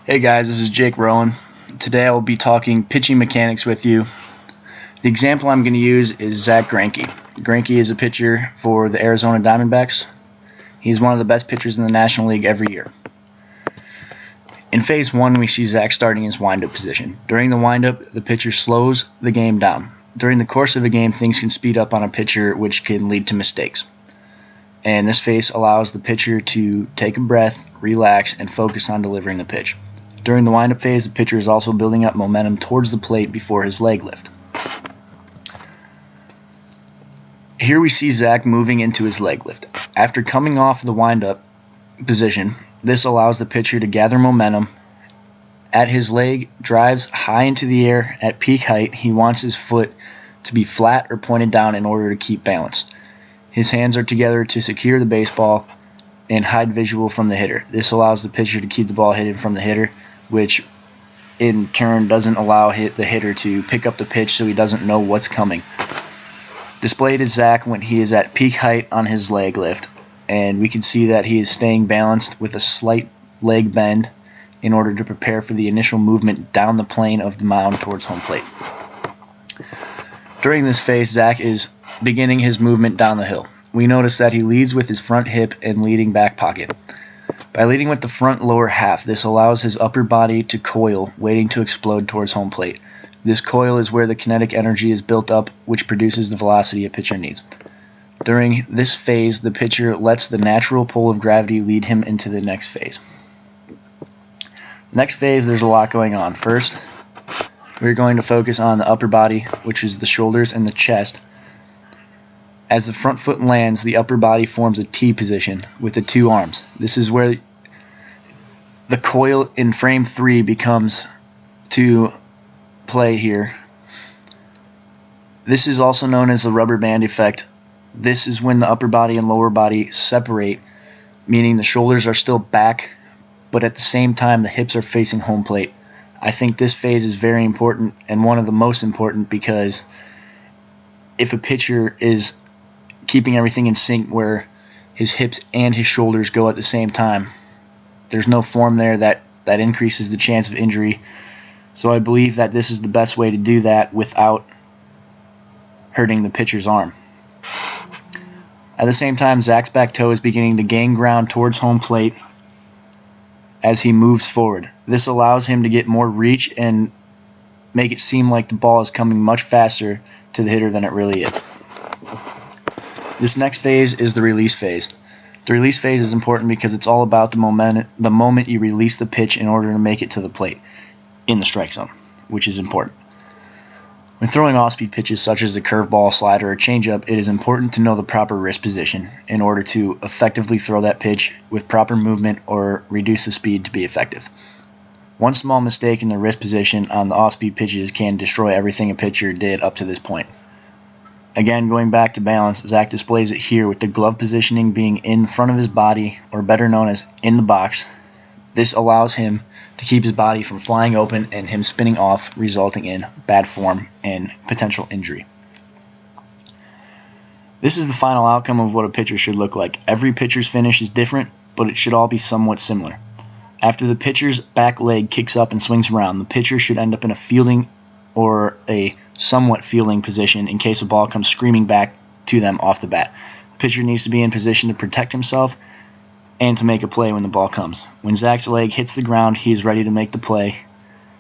Hey guys, this is Jake Rowan. Today I will be talking pitching mechanics with you. The example I'm going to use is Zack Greinke. Greinke is a pitcher for the Arizona Diamondbacks. He's one of the best pitchers in the National League every year. In Phase 1, we see Zack starting his windup position. During the windup, the pitcher slows the game down. During the course of a game, things can speed up on a pitcher, which can lead to mistakes. And this phase allows the pitcher to take a breath, relax, and focus on delivering the pitch. During the windup phase, the pitcher is also building up momentum towards the plate before his leg lift. Here we see Zack moving into his leg lift. After coming off the windup position, this allows the pitcher to gather momentum. At his leg drives high into the air at peak height, he wants his foot to be flat or pointed down in order to keep balance. His hands are together to secure the baseball and hide visual from the hitter. This allows the pitcher to keep the ball hidden from the hitter, which in turn doesn't allow the hitter to pick up the pitch so he doesn't know what's coming. Displayed is Zack when he is at peak height on his leg lift, and we can see that he is staying balanced with a slight leg bend in order to prepare for the initial movement down the plane of the mound towards home plate. During this phase, Zack is beginning his movement down the hill. We notice that he leads with his front hip and leading back pocket. By leading with the front lower half, this allows his upper body to coil, waiting to explode towards home plate. This coil is where the kinetic energy is built up, which produces the velocity a pitcher needs. During this phase, the pitcher lets the natural pull of gravity lead him into the next phase. Next phase, there's a lot going on. First, we're going to focus on the upper body, which is the shoulders and the chest. As the front foot lands, the upper body forms a T position with the two arms. This is where the coil in frame 3 becomes to play here. This is also known as the rubber band effect. This is when the upper body and lower body separate, meaning the shoulders are still back, but at the same time the hips are facing home plate. I think this phase is very important and one of the most important, because if a pitcher is keeping everything in sync where his hips and his shoulders go at the same time, there's no form there that increases the chance of injury. So I believe that this is the best way to do that without hurting the pitcher's arm. At the same time, Zack's back toe is beginning to gain ground towards home plate as he moves forward. This allows him to get more reach and make it seem like the ball is coming much faster to the hitter than it really is. This next phase is the release phase. The release phase is important because it's all about the moment you release the pitch in order to make it to the plate in the strike zone, which is important. When throwing off-speed pitches such as a curveball, slider, or changeup, it is important to know the proper wrist position in order to effectively throw that pitch with proper movement or reduce the speed to be effective. One small mistake in the wrist position on the off-speed pitches can destroy everything a pitcher did up to this point. Again, going back to balance, Zack displays it here with the glove positioning being in front of his body, or better known as in the box. This allows him to keep his body from flying open and him spinning off, resulting in bad form and potential injury. This is the final outcome of what a pitcher should look like. Every pitcher's finish is different, but it should all be somewhat similar. After the pitcher's back leg kicks up and swings around, the pitcher should end up in a fielding or a somewhat fielding position in case a ball comes screaming back to them off the bat. The pitcher needs to be in position to protect himself and to make a play when the ball comes. When Zack's leg hits the ground, he is ready to make the play.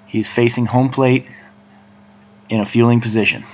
He's facing home plate in a fielding position.